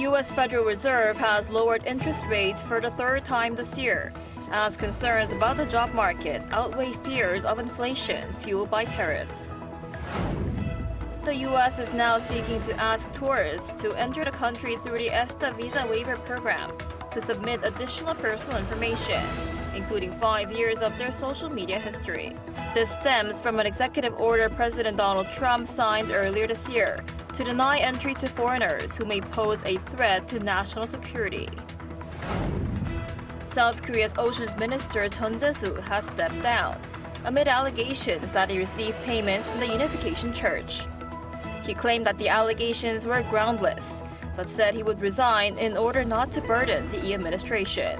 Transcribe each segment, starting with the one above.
U.S. Federal Reserve has lowered interest rates for the third time this year, as concerns about the job market outweigh fears of inflation fueled by tariffs. The U.S. is now seeking to ask tourists to enter the country through the ESTA visa waiver program to submit additional personal information, including 5 years of their social media history. This stems from an executive order President Donald Trump signed earlier this year to deny entry to foreigners who may pose a threat to national security. South Korea's Oceans Minister Chun Jae-soo has stepped down amid allegations that he received payments from the Unification Church. He claimed that the allegations were groundless, but said he would resign in order not to burden the Lee administration.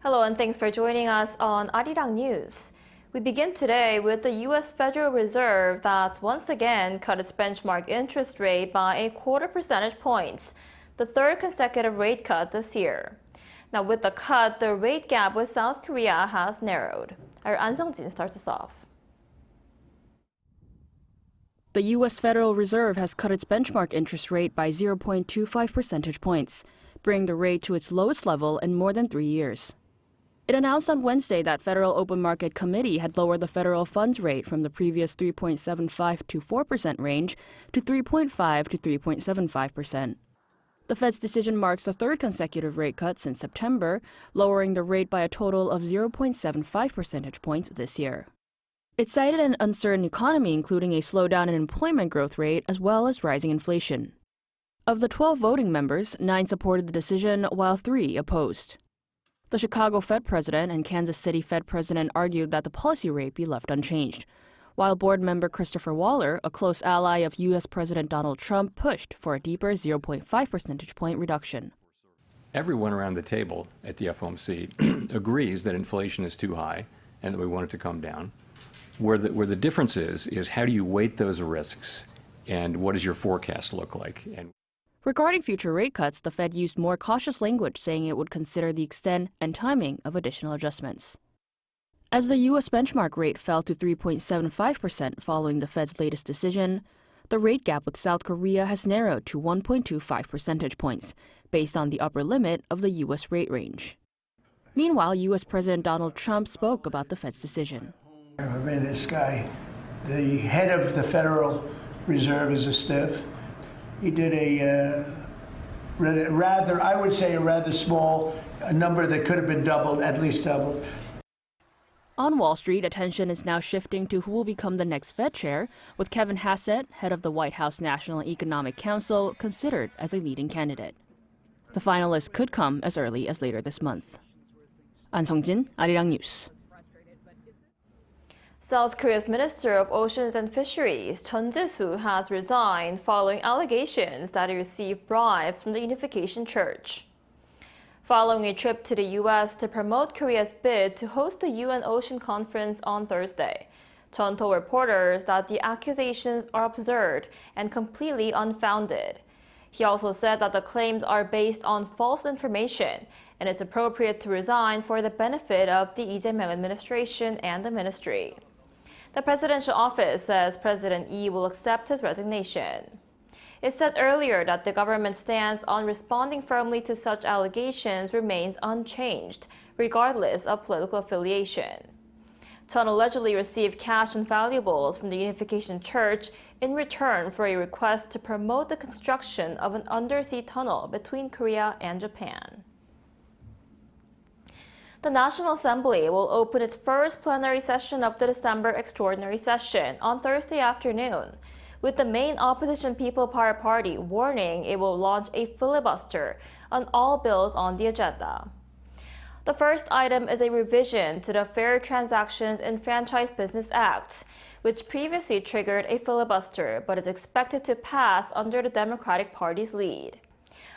Hello and thanks for joining us on Arirang News. We begin today with the U.S. Federal Reserve that's once again cut its benchmark interest rate by a quarter percentage point, the third consecutive rate cut this year. Now with the cut, the rate gap with South Korea has narrowed. Our An Sung-jin starts us off. The U.S. Federal Reserve has cut its benchmark interest rate by 0.25 percentage points, bringing the rate to its lowest level in more than 3 years. It announced on Wednesday that Federal Open Market Committee had lowered the federal funds rate from the previous 3.75 to 4% range to 3.5 to 3.75%. The Fed's decision marks the third consecutive rate cut since September, lowering the rate by a total of 0.75 percentage points this year. It cited an uncertain economy, including a slowdown in employment growth rate as well as rising inflation. Of the 12 voting members, 9 supported the decision while 3 opposed. The Chicago Fed president and Kansas City Fed president argued that the policy rate be left unchanged, while board member Christopher Waller, a close ally of U.S. President Donald Trump, pushed for a deeper 0.5 percentage point reduction. Everyone around the table at the FOMC agrees that inflation is too high and that we want it to come down. Where the difference is how do you weight those risks and what does your forecast look like? Regarding future rate cuts, the Fed used more cautious language, saying it would consider the extent and timing of additional adjustments. As the U.S. benchmark rate fell to 3.75% following the Fed's latest decision, the rate gap with South Korea has narrowed to 1.25 percentage points, based on the upper limit of the U.S. rate range. Meanwhile, U.S. President Donald Trump spoke about the Fed's decision. I mean, this guy, the head of the Federal Reserve, is a stiff. He did a rather small number that could have been doubled, at least doubled. On Wall Street, attention is now shifting to who will become the next Fed chair, with Kevin Hassett, head of the White House National Economic Council, considered as a leading candidate. The finalists could come as early as later this month. An Sung-jin, Arirang News. South Korea's Minister of Oceans and Fisheries, Chun Jae-soo, has resigned following allegations that he received bribes from the Unification Church. Following a trip to the U.S. to promote Korea's bid to host the UN Ocean Conference on Thursday, Chun told reporters that the accusations are absurd and completely unfounded. He also said that the claims are based on false information and it's appropriate to resign for the benefit of the Lee Jae-myung administration and the ministry. The presidential office says President Lee will accept his resignation. It said earlier that the government's stance on responding firmly to such allegations remains unchanged, regardless of political affiliation. Chun allegedly received cash and valuables from the Unification Church in return for a request to promote the construction of an undersea tunnel between Korea and Japan. The National Assembly will open its first plenary session of the December extraordinary session on Thursday afternoon, with the main opposition People Power Party warning it will launch a filibuster on all bills on the agenda. The first item is a revision to the Fair Transactions in Franchise Business Act, which previously triggered a filibuster but is expected to pass under the Democratic Party's lead.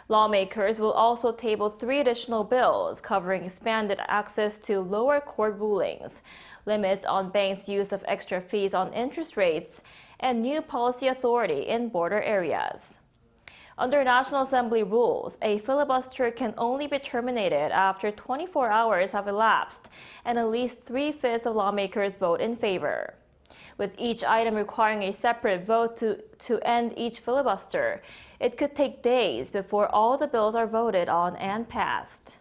Lawmakers will also table 3 additional bills covering expanded access to lower court rulings, limits on banks' use of extra fees on interest rates, and new policy authority in border areas. Under National Assembly rules, a filibuster can only be terminated after 24 hours have elapsed and at least 3/5 of lawmakers vote in favor. With each item requiring a separate vote to end each filibuster, it could take days before all the bills are voted on and passed.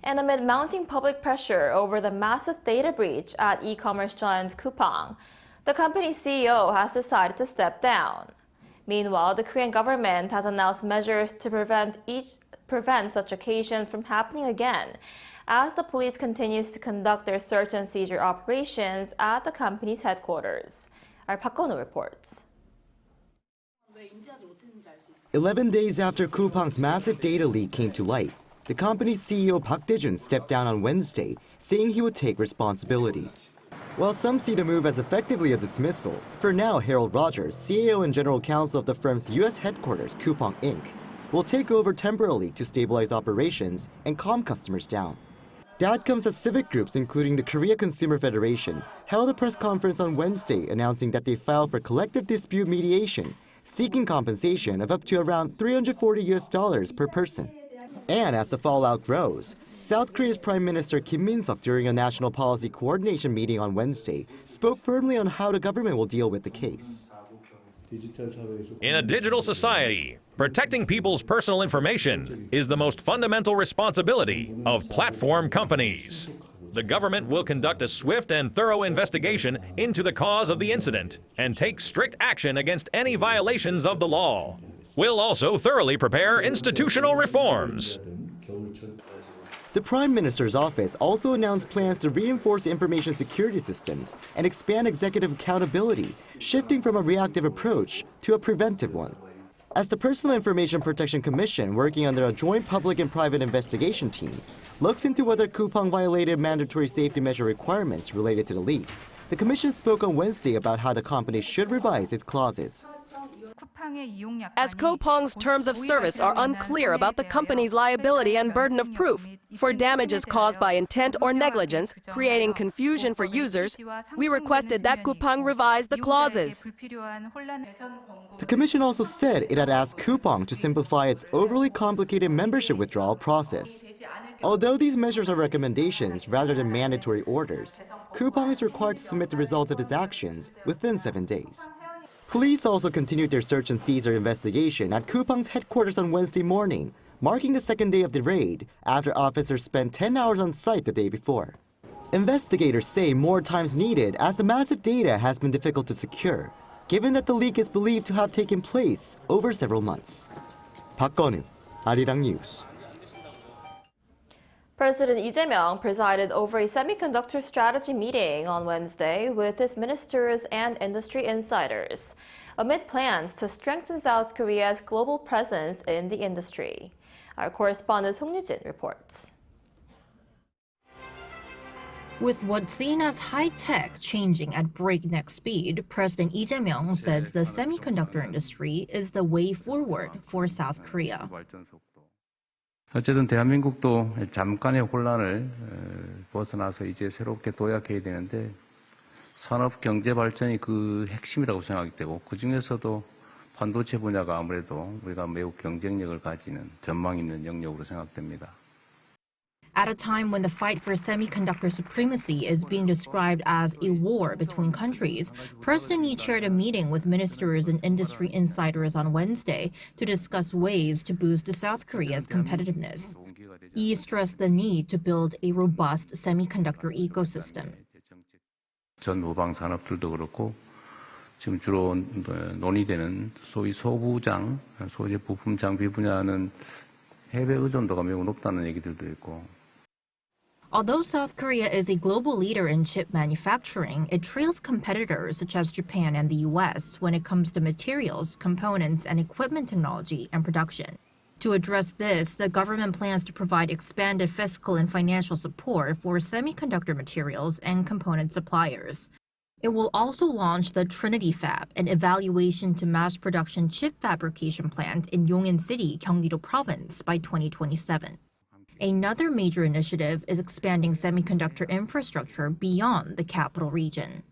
And amid mounting public pressure over the massive data breach at e-commerce giant Coupang, the company's CEO has decided to step down. Meanwhile, the Korean government has announced measures to prevent such occasions from happening again, as the police continues to conduct their search and seizure operations at the company's headquarters. Our Park Gon-woo reports. 11 days after Coupang's massive data leak came to light, the company's CEO Park Dae-jun stepped down on Wednesday, saying he would take responsibility. While some see the move as effectively a dismissal, for now Harold Rogers, CEO and general counsel of the firm's U.S. headquarters, Coupang Inc., will take over temporarily to stabilize operations and calm customers down. That comes as civic groups, including the Korea Consumer Federation, held a press conference on Wednesday announcing that they filed for collective dispute mediation, seeking compensation of up to around $340 per person. And as the fallout grows, South Korea's Prime Minister Kim Min-seok, during a national policy coordination meeting on Wednesday, spoke firmly on how the government will deal with the case. In a digital society, protecting people's personal information is the most fundamental responsibility of platform companies. The government will conduct a swift and thorough investigation into the cause of the incident and take strict action against any violations of the law. We'll also thoroughly prepare institutional reforms. The Prime Minister's office also announced plans to reinforce information security systems and expand executive accountability, shifting from a reactive approach to a preventive one. As the Personal Information Protection Commission, working under a joint public and private investigation team, looks into whether Coupang violated mandatory safety measure requirements related to the leak, the commission spoke on Wednesday about how the company should revise its clauses. As Coupang's terms of service are unclear about the company's liability and burden of proof for damages caused by intent or negligence, creating confusion for users, we requested that Coupang revise the clauses. The commission also said it had asked Coupang to simplify its overly complicated membership withdrawal process. Although these measures are recommendations rather than mandatory orders, Coupang is required to submit the results of its actions within 7 days. Police also continued their search and seizure investigation at Coupang's headquarters on Wednesday morning, marking the second day of the raid after officers spent 10 hours on site the day before. Investigators say more time is needed as the massive data has been difficult to secure, given that the leak is believed to have taken place over several months. Park Gon-woo, Arirang News. President Lee Jae-myung presided over a semiconductor strategy meeting on Wednesday with his ministers and industry insiders, amid plans to strengthen South Korea's global presence in the industry. Our correspondent Song Yu-jin reports. With what's seen as high-tech changing at breakneck speed, President Lee Jae-myung says the semiconductor industry is the way forward for South Korea. 어쨌든 대한민국도 잠깐의 혼란을 벗어나서 이제 새롭게 도약해야 되는데 산업 경제 발전이 그 핵심이라고 생각이 되고 그중에서도 반도체 분야가 아무래도 우리가 매우 경쟁력을 가지는 전망 있는 영역으로 생각됩니다. At a time when the fight for semiconductor supremacy is being described as a war between countries, President Lee chaired a meeting with ministers and industry insiders on Wednesday to discuss ways to boost South Korea's competitiveness. Lee stressed the need to build a robust semiconductor ecosystem. 전 후방 산업들도 그렇고 지금 주로 논의되는 소위 소부장, 소재 부품 장비 분야는 해외 의존도가 매우 높다는 얘기들도 있고. Although South Korea is a global leader in chip manufacturing, it trails competitors such as Japan and the US when it comes to materials, components, and equipment technology and production. To address this, the government plans to provide expanded fiscal and financial support for semiconductor materials and component suppliers. It will also launch the Trinity Fab, an evaluation to mass production chip fabrication plant in Yongin City, Gyeonggi-do Province by 2027. Another major initiative is expanding semiconductor infrastructure beyond the capital region.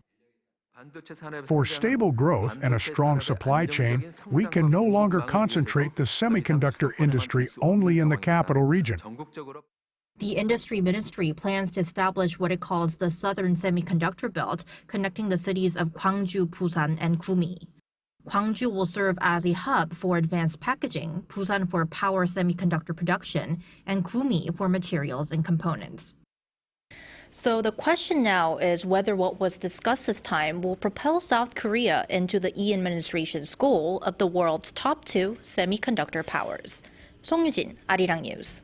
For stable growth and a strong supply chain, we can no longer concentrate the semiconductor industry only in the capital region. The industry ministry plans to establish what it calls the Southern Semiconductor Belt, connecting the cities of Gwangju, Busan, and Gumi. Gwangju will serve as a hub for advanced packaging, Busan for power semiconductor production, and Gumi for materials and components. So the question now is whether what was discussed this time will propel South Korea into the Lee administration's goal of the world's top two semiconductor powers. 송유진, Arirang News.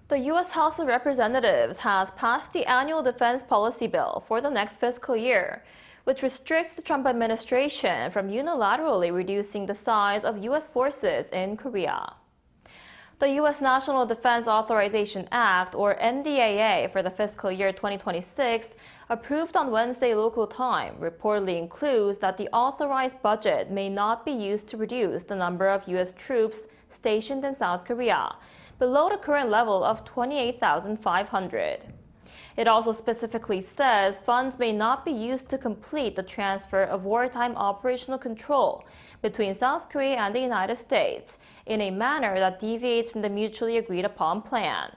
The U.S. House of Representatives has passed the annual defense policy bill for the next fiscal year, which restricts the Trump administration from unilaterally reducing the size of U.S. forces in Korea. The U.S. National Defense Authorization Act, or NDAA, for the fiscal year 2026, approved on Wednesday local time, reportedly includes that the authorized budget may not be used to reduce the number of U.S. troops stationed in South Korea, below the current level of 28,500. It also specifically says funds may not be used to complete the transfer of wartime operational control between South Korea and the United States in a manner that deviates from the mutually agreed upon plan.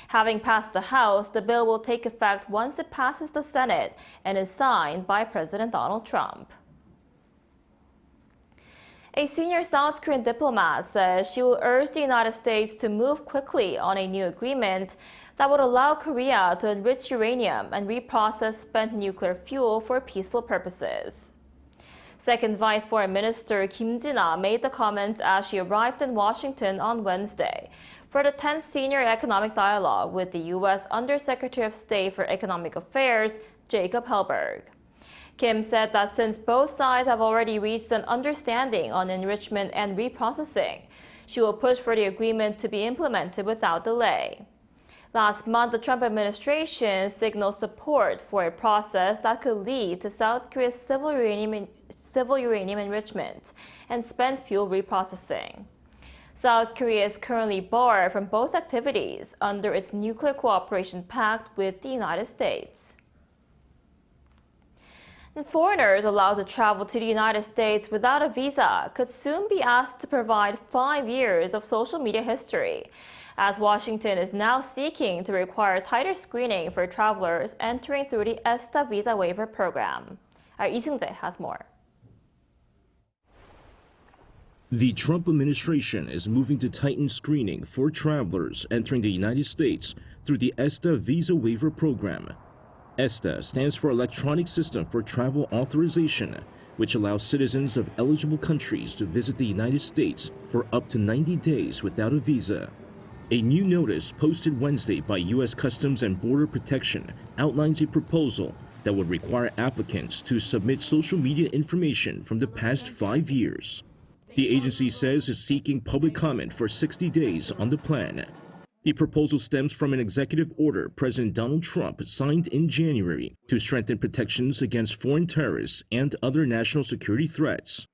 Having passed the House, the bill will take effect once it passes the Senate and is signed by President Donald Trump. A senior South Korean diplomat says she will urge the United States to move quickly on a new agreement that would allow Korea to enrich uranium and reprocess spent nuclear fuel for peaceful purposes. Second Vice Foreign Minister Kinsella made the comments as she arrived in Washington on Wednesday for the 10th Senior Economic Dialogue with the U.S. Undersecretary of State for Economic Affairs, Jacob Hellberg. Kim said that since both sides have already reached an understanding on enrichment and reprocessing, she will push for the agreement to be implemented without delay. Last month, the Trump administration signaled support for a process that could lead to South Korea's civil uranium enrichment and spent fuel reprocessing. South Korea is currently barred from both activities under its Nuclear Cooperation Pact with the United States. And foreigners allowed to travel to the United States without a visa could soon be asked to provide 5 years of social media history, as Washington is now seeking to require tighter screening for travelers entering through the ESTA visa waiver program. Our Lee Seung-jae has more. The Trump administration is moving to tighten screening for travelers entering the United States through the ESTA visa waiver program. ESTA stands for Electronic System for Travel Authorization, which allows citizens of eligible countries to visit the United States for up to 90 days without a visa. A new notice posted Wednesday by U.S. Customs and Border Protection outlines a proposal that would require applicants to submit social media information from the past 5 years. The agency says it's seeking public comment for 60 days on the plan. The proposal stems from an executive order President Donald Trump signed in January to strengthen protections against foreign terrorists and other national security threats.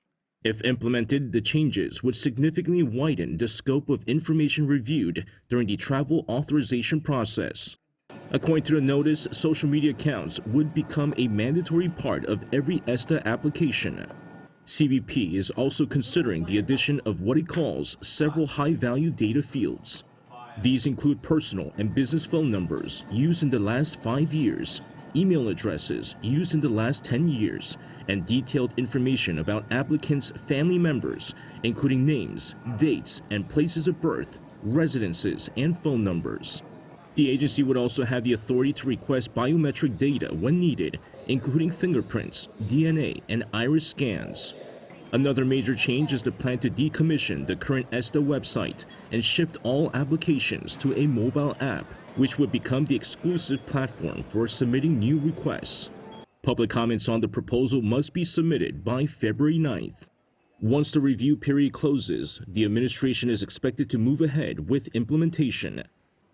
If implemented, the changes would significantly widen the scope of information reviewed during the travel authorization process. According to the notice, social media accounts would become a mandatory part of every ESTA application. CBP is also considering the addition of what it calls several high-value data fields. These include personal and business phone numbers used in the last 5 years, email addresses used in the last 10 years, and detailed information about applicants' family members, including names, dates, and places of birth, residences, and phone numbers. The agency would also have the authority to request biometric data when needed, including fingerprints, DNA, and iris scans. Another major change is the plan to decommission the current ESTA website and shift all applications to a mobile app, which would become the exclusive platform for submitting new requests. Public comments on the proposal must be submitted by February 9th. Once the review period closes, the administration is expected to move ahead with implementation.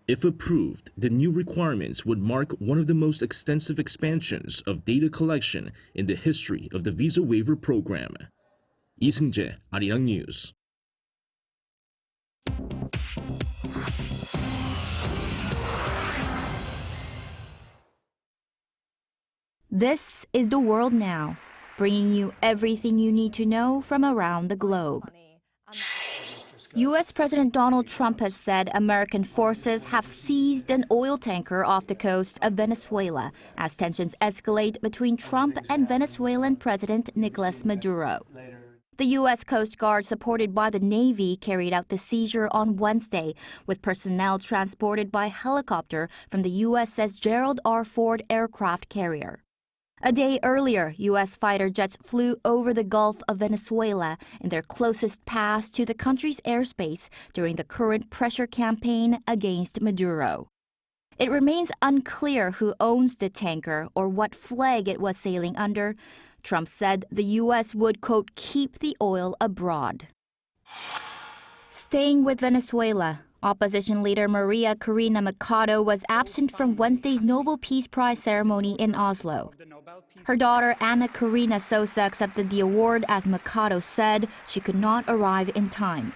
If approved, the new requirements would mark one of the most extensive expansions of data collection in the history of the visa waiver program. Lee Seung-jae, Arirang News. This is The World Now, bringing you everything you need to know from around the globe. U.S. President Donald Trump has said American forces have seized an oil tanker off the coast of Venezuela as tensions escalate between Trump and Venezuelan President Nicolas Maduro. The U.S. Coast Guard, supported by the Navy, carried out the seizure on Wednesday, with personnel transported by helicopter from the USS Gerald R. Ford aircraft carrier. A day earlier, U.S. fighter jets flew over the Gulf of Venezuela in their closest pass to the country's airspace during the current pressure campaign against Maduro. It remains unclear who owns the tanker or what flag it was sailing under. Trump said the U.S. would, quote, keep the oil abroad. Staying with Venezuela, opposition leader Maria Corina Machado was absent from Wednesday's Nobel Peace Prize ceremony in Oslo. Her daughter Ana Corina Sosa accepted the award as Machado said she could not arrive in time.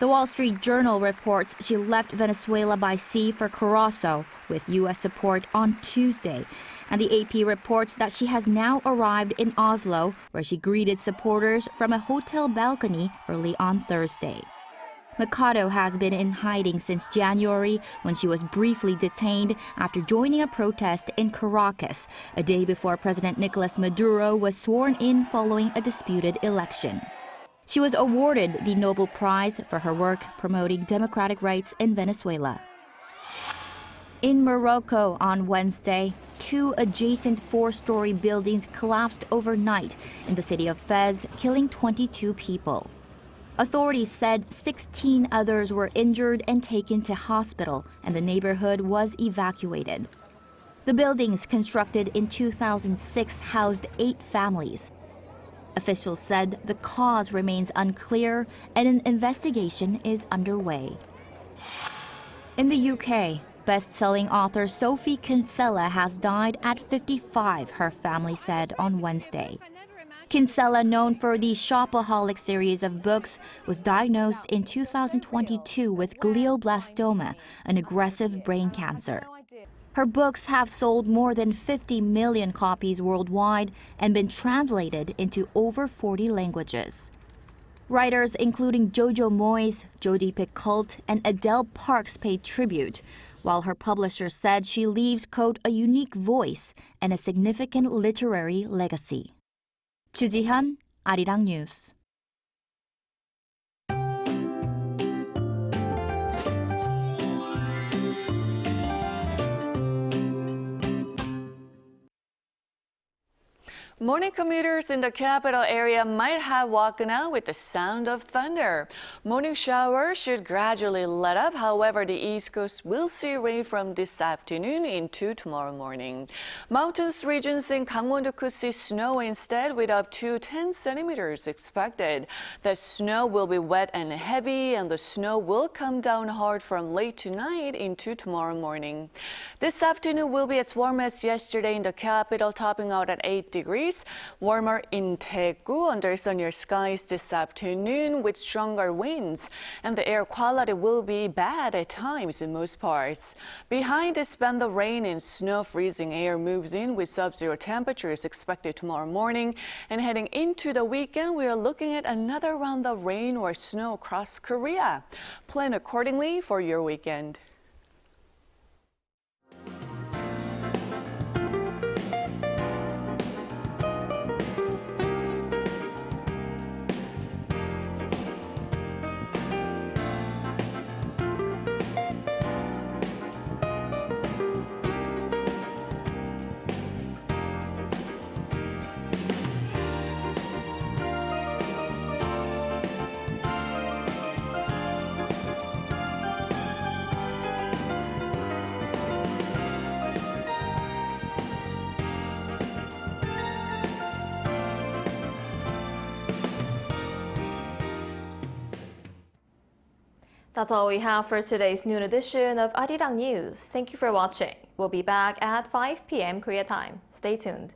The Wall Street Journal reports she left Venezuela by sea for Curaçao with U.S. support on Tuesday, and the AP reports that she has now arrived in Oslo, where she greeted supporters from a hotel balcony early on Thursday. Machado has been in hiding since January, when she was briefly detained after joining a protest in Caracas, a day before President Nicolas Maduro was sworn in following a disputed election. She was awarded the Nobel Prize for her work promoting democratic rights in Venezuela. In Morocco on Wednesday, 2 adjacent 4-story buildings collapsed overnight in the city of Fez, killing 22 people. Authorities said 16 others were injured and taken to hospital, and the neighborhood was evacuated. The buildings, constructed in 2006, housed 8 families. Officials said the cause remains unclear and an investigation is underway. In the UK, best-selling author Sophie Kinsella has died at 55, her family said on Wednesday. Kinsella, known for the Shopaholic series of books, was diagnosed in 2022 with glioblastoma, an aggressive brain cancer. Her books have sold more than 50 million copies worldwide and been translated into over 40 languages. Writers including Jojo Moyes, Jodi Picoult, and Adele Parks paid tribute, while her publisher said she leaves, quote, a unique voice and a significant literary legacy. Chu Ji-hyun, Arirang News. Morning commuters in the capital area might have woken up with the sound of thunder. Morning showers should gradually let up. However, the East Coast will see rain from this afternoon into tomorrow morning. Mountainous regions in Gangwon-do could see snow instead, with up to 10 centimeters expected. The snow will be wet and heavy, and the snow will come down hard from late tonight into tomorrow morning. This afternoon will be as warm as yesterday in the capital, topping out at 8 degrees. Warmer in Daegu under sunnier skies this afternoon with stronger winds, and the air quality will be bad at times in most parts. Behind this band of rain and snow, freezing air moves in with sub-zero temperatures expected tomorrow morning, and heading into the weekend, we are looking at another round of rain or snow across Korea. Plan accordingly for your weekend. That's all we have for today's noon edition of Arirang News. Thank you for watching. We'll be back at 5 p.m. Korea time. Stay tuned.